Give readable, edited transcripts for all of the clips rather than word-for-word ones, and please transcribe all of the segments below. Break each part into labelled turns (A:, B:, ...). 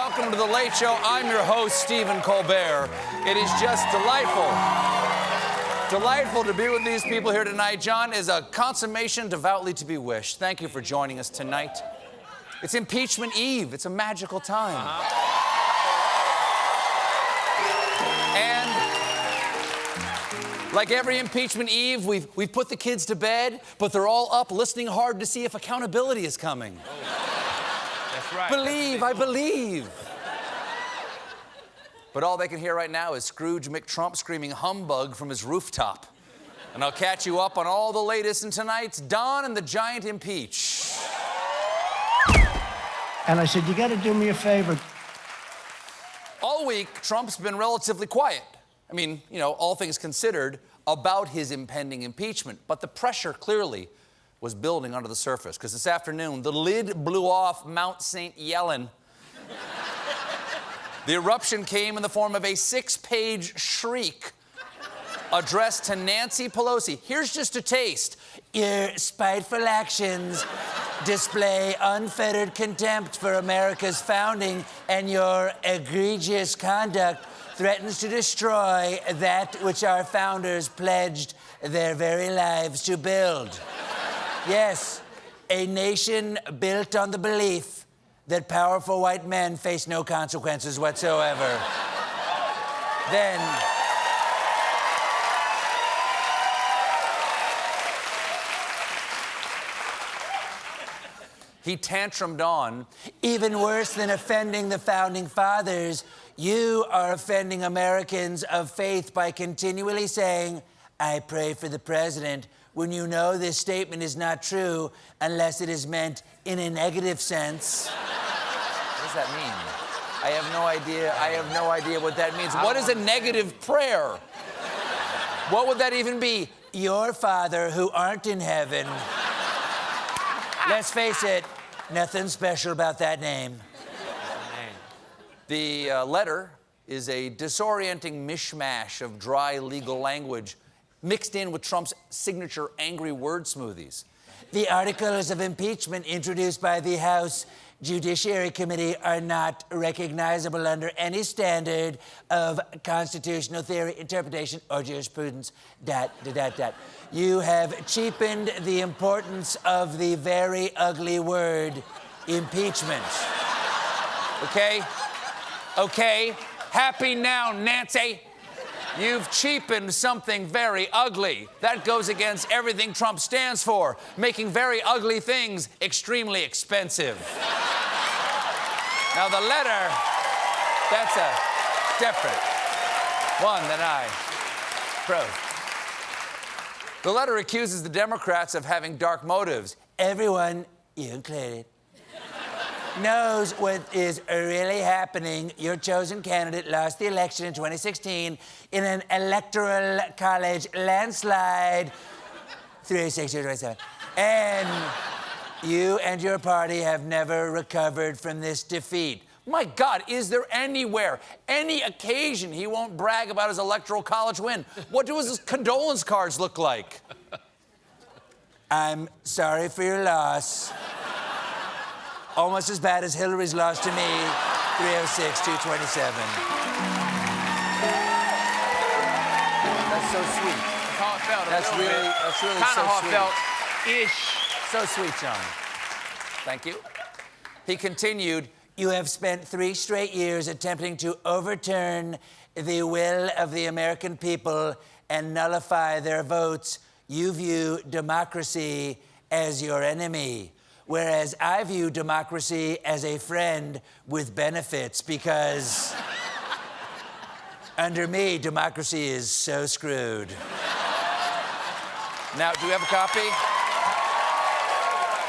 A: welcome to The Late Show. I'm your host, Stephen Colbert. It is just delightful to be with these people here tonight. John is a consummation devoutly to be wished. Thank you for joining us tonight. It's Impeachment Eve. It's a magical time. And like every Impeachment Eve, we've put the kids to bed, but they're all up listening hard to see if accountability is coming.
B: That's right.
A: Believe, I believe. But all they can hear right now is Scrooge McTrump screaming humbug from his rooftop. And I'll catch you up on all the latest in tonight's Don and the Giant Impeach.
C: And I said, you got to do me a favor.
A: All week, Trump's been relatively quiet. I mean, you know, all things considered, about his impending impeachment. But the pressure clearly was building under the surface, because this afternoon, the lid blew off Mount St. Yellen. The eruption came in the form of a 6-page shriek addressed to Nancy Pelosi. Here's just a taste. Your spiteful actions display unfettered contempt for America's founding, and your egregious conduct threatens to destroy that which our founders pledged their very lives to build. Yes, a nation built on the belief that powerful white men face no consequences whatsoever. Then, he tantrumed on, even worse than offending the founding fathers, you are offending Americans of faith by continually saying, I pray for the president, when you know this statement is not true unless it is meant in a negative sense. What does that mean? I have no idea. I have no idea what that means. What is a negative prayer? What would that even be? Your Father who art in heaven. Let's face it, nothing special about that name. The letter is a disorienting mishmash of dry legal language mixed in with Trump's signature angry word smoothies. The articles of impeachment introduced by the House Judiciary Committee are not recognizable under any standard of constitutional theory, interpretation, or jurisprudence. ... You have cheapened the importance of the very ugly word impeachment. Okay? Okay? Happy now, Nancy. You've cheapened something very ugly. That goes against everything Trump stands for, making very ugly things extremely expensive. Now, the letter, that's a different one than I wrote. The letter accuses the Democrats of having dark motives. Everyone, you included, knows what is really happening. Your chosen candidate lost the election in 2016 in an electoral college landslide, 3-6-27. And you and your party have never recovered from this defeat. My God, is there anywhere, any occasion he won't brag about his electoral college win? What do his condolence cards look like? I'm sorry for your loss. Almost as bad as Hillary's loss to me, 306-227. That's so sweet.
B: It's heartfelt.
A: That's really
B: kind
A: so
B: of heartfelt-ish.
A: So sweet, John. Thank you. He continued, you have spent 3 straight years attempting to overturn the will of the American people and nullify their votes. You view democracy as your enemy, whereas I view democracy as a friend with benefits, because under me, democracy is so screwed. Now, do you have a copy?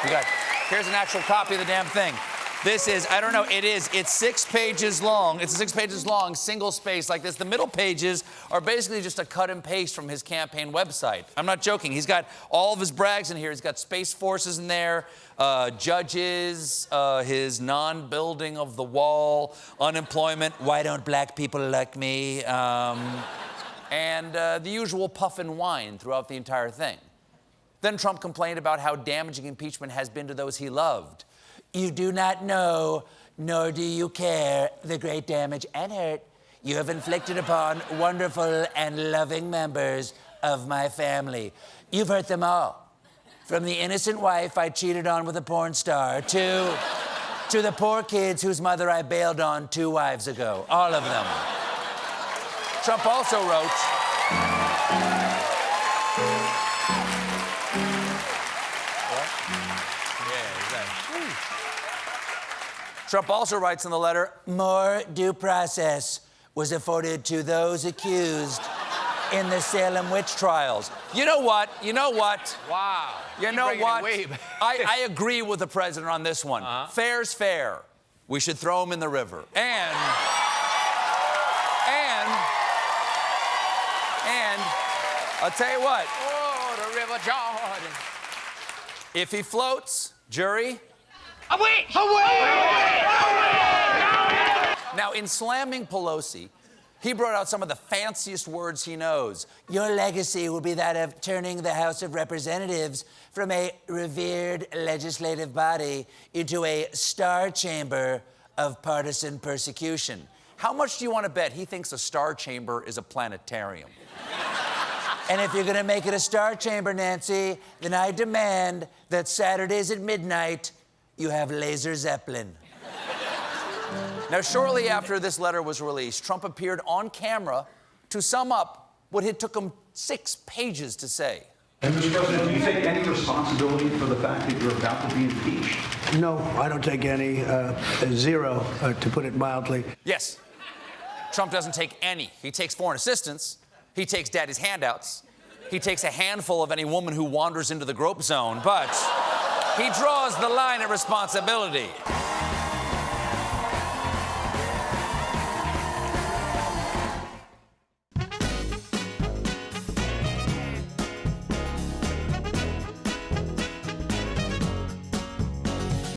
A: You got it. Here's an actual copy of the damn thing. This is, I don't know, it's 6 pages long. It's 6 pages long, single space like this. The middle pages are basically just a cut and paste from his campaign website. I'm not joking. He's got all of his brags in here. He's got Space Forces in there, judges, his non-building of the wall, unemployment, why don't black people like me, and the usual puff and whine throughout the entire thing. Then Trump complained about how damaging impeachment has been to those he loved. You do not know nor do you care the great damage and hurt you have inflicted upon wonderful and loving members of my family. You've hurt them all. From the innocent wife I cheated on with a porn star to the poor kids whose mother I bailed on 2 wives ago. All of them. Trump also wrote, Trump also writes in the letter, more due process was afforded to those accused in the Salem witch trials. You know what?
B: Wow.
A: You know what? I agree with the president on this one. Fair's fair. We should throw him in the river. And I'll tell you what.
B: Oh, the River Jordan.
A: If he floats, jury.
B: Away!
A: Now, in slamming Pelosi, he brought out some of the fanciest words he knows. Your legacy will be that of turning the House of Representatives from a revered legislative body into a star chamber of partisan persecution. How much do you want to bet he thinks a star chamber is a planetarium? And if you're going to make it a star chamber, Nancy, then I demand that Saturdays at midnight, you have Laser Zeppelin. Now, shortly after this letter was released, Trump appeared on camera to sum up what it took him 6 pages to say.
D: And Mr. President, do you take any responsibility for the fact that you're about to be impeached?
C: No, I don't take any. Zero, to put it mildly.
A: Yes. Trump doesn't take any. He takes foreign assistance. He takes daddy's handouts. He takes a handful of any woman who wanders into the grope zone, but he draws the line at responsibility.